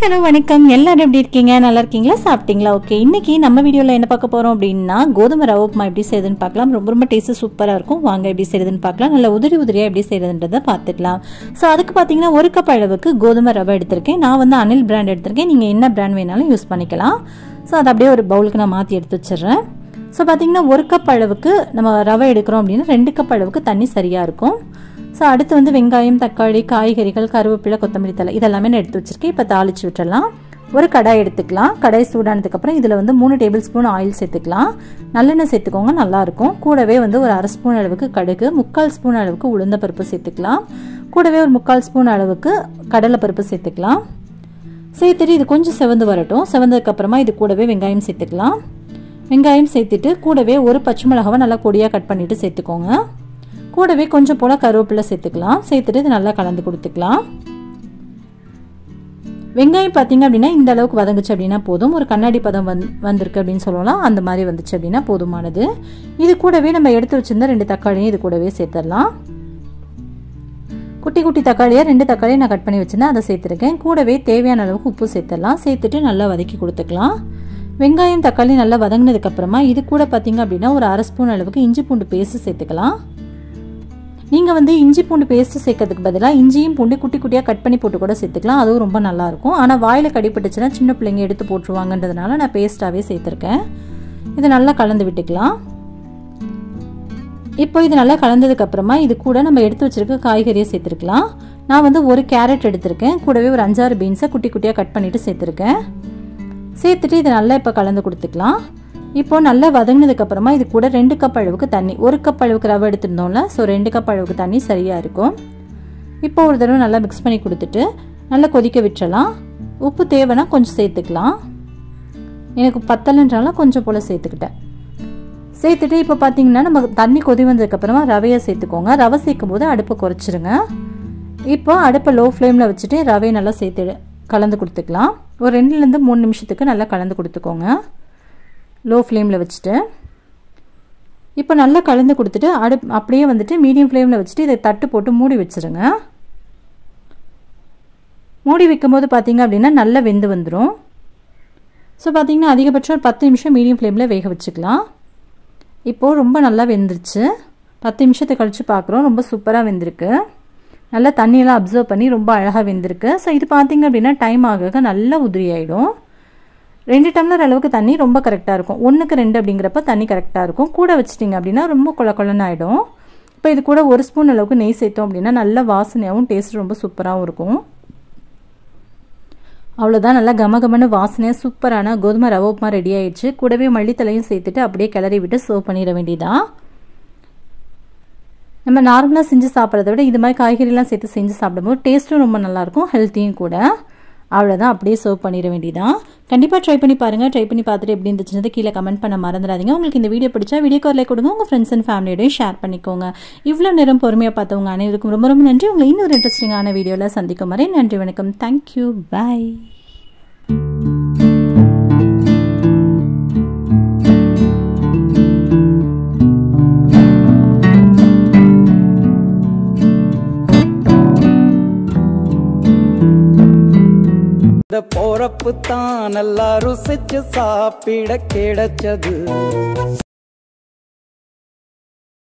hello வணக்கம் எல்லாரும் எப்படி இருக்கீங்க நல்லா இருக்கீங்களா சாப்பிட்டீங்களா ஓகே இன்னைக்கு நம்ம வீடியோல என்ன பார்க்க போறோம் அப்படின்னா கோதுமை ரவை உப்புமா எப்படி செய்யறதுன்னு பார்க்கலாம் ரொம்ப டேஸ்ட் சூப்பரா இருக்கும் வாங்க எப்படி செய்யறதுன்னு பார்க்கலாம் நல்ல உதிரியா எப்படி செய்யறதுன்றதை பார்த்துக்கலாம் சோ அதுக்கு பாத்தீங்கன்னா 1 கப் அளவுக்கு கோதுமை ரவை எடுத்திருக்கேன் நான் வந்து அனில் பிராண்ட் எடுத்திருக்கேன் நீங்க என்ன பிராண்ட் வேணாலும் யூஸ் பண்ணிக்கலாம் சோ அத அப்படியே ஒரு பவுலுக்கு நான் மாத்தி எடுத்து வச்சிடுறேன் சோ பாத்தீங்கன்னா 1 கப் அளவுக்கு நம்ம ரவை எடுக்கிறோம் அப்படினா 2 கப் அளவுக்கு தண்ணி சரியா இருக்கும் சோ அடுத்து வந்து வெங்காயம் தக்காளி காய்கறிகள் கருவேப்பிலை கொத்தமல்லி தழை இதெல்லாம் நான் எடுத்து வச்சிருக்கேன் இப்போ தாளிச்சு விட்டுறலாம் ஒரு கடாய் எடுத்துக்கலாம் கடாய் சூடானதுக்கு அப்புறம் இதுல வந்து 3 டேபிள் ஸ்பூன் ஆயில் சேர்த்துக்கலாம் நல்லெண்ணெய் சேர்த்துக்கோங்க நல்லா இருக்கும் கூடவே வந்து ஒரு 1/2 ஸ்பூன் அளவுக்கு கடுகு 3/4 ஸ்பூன் அளவுக்கு உளுந்த பருப்பு சேர்த்துக்கலாம் கூடவே ஒரு 3/4 ஸ்பூன் அளவுக்கு கடலை பருப்பு சேர்த்துக்கலாம் சேர்த்துட்டு இது கொஞ்சம் செவந்து வரட்டும் செவந்ததுக்கு அப்புறமா இது கூடவே வெங்காயம் சேர்த்துக்கலாம் வெங்காயம் சேர்த்துட்டு கூடவே ஒரு பச்சை மிளகாவை நல்லா பொடியா கட் பண்ணிட்டு சேர்த்துக்கோங்க கூடவே கொஞ்சம் போல கருவேப்பிலை சேர்த்துக்கலாம் சேர்த்துட்டு இது நல்லா கலந்து கொடுத்துக்கலாம் வெங்காயம் பாத்தீங்க அப்படினா இந்த அளவுக்கு வதங்குச்சு அப்படினா போதும் ஒரு கண்ணாடி பதம் வந்திருக்கு அப்படினு சொல்லலாம் அந்த மாதிரி வந்துச்சு அப்படினா போதுமானது இது கூடவே நம்ம எடுத்து வச்சிருந்த 2 தக்காளியை இது கூடவே சேர்த்தறலாம் குட்டி குட்டி தக்காளியை 2 தக்காளியை நான் கட் பண்ணி வச்சிருந்தேன் அதை சேர்த்திருக்கேன் கூடவே தேவையான அளவுக்கு உப்பு சேர்த்தறலாம் சேர்த்துட்டு நல்லா வதக்கி கொடுத்துக்கலாம் வெங்காயம் தக்காளி நல்லா வதங்கினதுக்கு அப்புறமா இது கூட பாத்தீங்க அப்படினா ஒரு 1/2 ஸ்பூன் அளவுக்கு இஞ்சி பூண்டு பேஸ்ட் சேர்த்துக்கலாம் நீங்க வந்து இஞ்சி பூண்டு பேஸ்ட் சேர்க்கிறதுக்கு பதிலா இஞ்சியும் பூண்டு குட்டி குட்டியா கட் பண்ணி போட்டு கூட சேர்த்துக்கலாம் அதுவும் ரொம்ப நல்லா இருக்கும் ஆனா வாயில கடிபட்டுச்சுனா சின்ன பிள்ளைங்க எடுத்து போட்டுருவாங்கன்றதனால நான் பேஸ்டாவே சேர்த்திருக்கேன் இத நல்லா கலந்து விட்டுக்கலாம் இப்போ இது நல்லா கலந்ததுக்கு அப்புறமா இது கூட நம்ம எடுத்து வச்சிருக்க காய்கறியை சேர்த்துக்கலாம் நான் வந்து ஒரு கேரட் எடுத்துர்க்கேன் கூடவே ஒரு 5-6 பீன்ஸை குட்டி குட்டியா கட் பண்ணிட்டு சேர்த்திருக்கேன் சேர்த்துட்டு இத நல்லா இப்ப கலந்து கொடுத்துக்கலாம் இப்போ நல்லா வதங்கினதுக்கு அப்புறமா இது கூட 2 கப் அளவுக்கு தண்ணி 1 கப் அளவுக்கு ரவை எடுத்துட்டோம்ல சோ 2 கப் அளவுக்கு தண்ணி சரியா இருக்கும் இப்போ ஒரு தடவை நல்லா mix பண்ணி கொடுத்துட்டு நல்லா கொதிக்க விட்டுறலாம் உப்பு தேவைனா கொஞ்சம் சேர்த்துக்கலாம் எனக்கு பத்தலன்றனால கொஞ்சம் போல சேர்த்துக்கிட்டேன் சேர்த்துட்டு இப்போ பாத்தீங்கன்னா நம்ம தண்ணி கொதி வந்ததுக்கு அப்புறமா ரவையை சேர்த்துக்கோங்க ரவை சேர்க்கும்போது அடுப்பை குறைச்சிருங்க இப்போ அடுப்பை லோ ஃப்ளேம்ல வச்சிட்டு ரவையை நல்லா சேர்த்து கலந்து கொடுத்துக்கலாம் ஒரு 2 ல இருந்து 3 நிமிஷத்துக்கு நல்லா கலந்து கொடுத்துக்கோங்க லோ ஃப்ளேம்ல வச்சிட்டு இப்போ நல்லா கலந்து கொடுத்துட்டு அப்படியே வந்துட்டு மீடியம் ஃப்ளேம்ல வச்சிட்டு இதை தட்டு போட்டு மூடி வச்சிருங்க மூடி வைக்கும்போது பாத்தீங்க அப்படினா நல்லா வெந்து வந்துரும் சோ பாத்தீங்கன்னா அதிகபட்சம் 10 நிமிஷம் மீடியம் ஃப்ளேம்ல வேக வச்சுக்கலாம் இப்போ ரொம்ப நல்லா வெந்துருச்சு 10 நிமிஷத்தை கழிச்சு பார்க்கறோம் ரொம்ப சூப்பரா வெந்திருக்கு நல்லா தண்ணி எல்லாம் அப்சர்வ் பண்ணி ரொம்ப அழகா வெந்திருக்கு சோ இது பாத்தீங்க அப்படினா டைம் ஆக நல்லா உதிரி ஆயிடும் 2 டம்ளர் அளவுக்கு தண்ணி ரொம்ப கரெக்ட்டா இருக்கும் 1க்கு 2 அப்படிங்கறப்ப தண்ணி கரெக்ட்டா இருக்கும் கூட வச்சிட்டீங்க அப்படினா ரொம்ப கொலகொலன்னு ஆயிடும் இப்போ இது கூட 1 ஸ்பூன் அளவுக்கு நெய் சேர்த்தோம் அப்படினா நல்ல வாசனையாவும் டேஸ்ட் ரொம்ப சூப்பராவும் இருக்கும் அவ்வளவுதான் நல்ல கமகமன வாசனையா சூப்பரான கோதுமை ரவை உப்புமா ரெடி ஆயிடுச்சு கூடவே மல்லித்தலையும் சேர்த்துட்டு அப்படியே கிளறி விட்டு சர்வ் பண்ணிர வேண்டியதா நம்ம நார்மலா செஞ்சு சாப்பிறதை விட இது மாதிரி காய்கறி எல்லாம் சேர்த்து செஞ்சு சாப்பிடும்போது டேஸ்டும் ரொம்ப நல்லா இருக்கும் ஹெல்த்தியும் கூட அவ்வளவுதான் அப்படியே சர்வ் பண்ணிர வேண்டியதா கண்டிப்பா ட்ரை பண்ணி பாருங்க ட்ரை பண்ணி பார்த்துட்டு எப்படி இருந்துச்சுன்னு கீழ கமெண்ட் பண்ண மறந்துடாதீங்க உங்களுக்கு இந்த வீடியோ பிடிச்சா வீடியோக்கு ஒரு லைக் கொடுங்க உங்க ஃப்ரெண்ட்ஸ் அண்ட் ஃபேமிலியோட ஷேர் பண்ணிக்கோங்க இவ்வளவு நேரம் பொறுமையா பார்த்தவங்க அனைவருக்கும் ரொம்ப ரொம்ப நன்றி உங்களை இன்னொரு இன்ட்ரஸ்டிங்கான வீடியோல சந்திக்கும் வரை நன்றி வணக்கம் Thank you bye போறப்பு தான் நல்லா ருசிச்சு சாப்பிட கிடைச்சது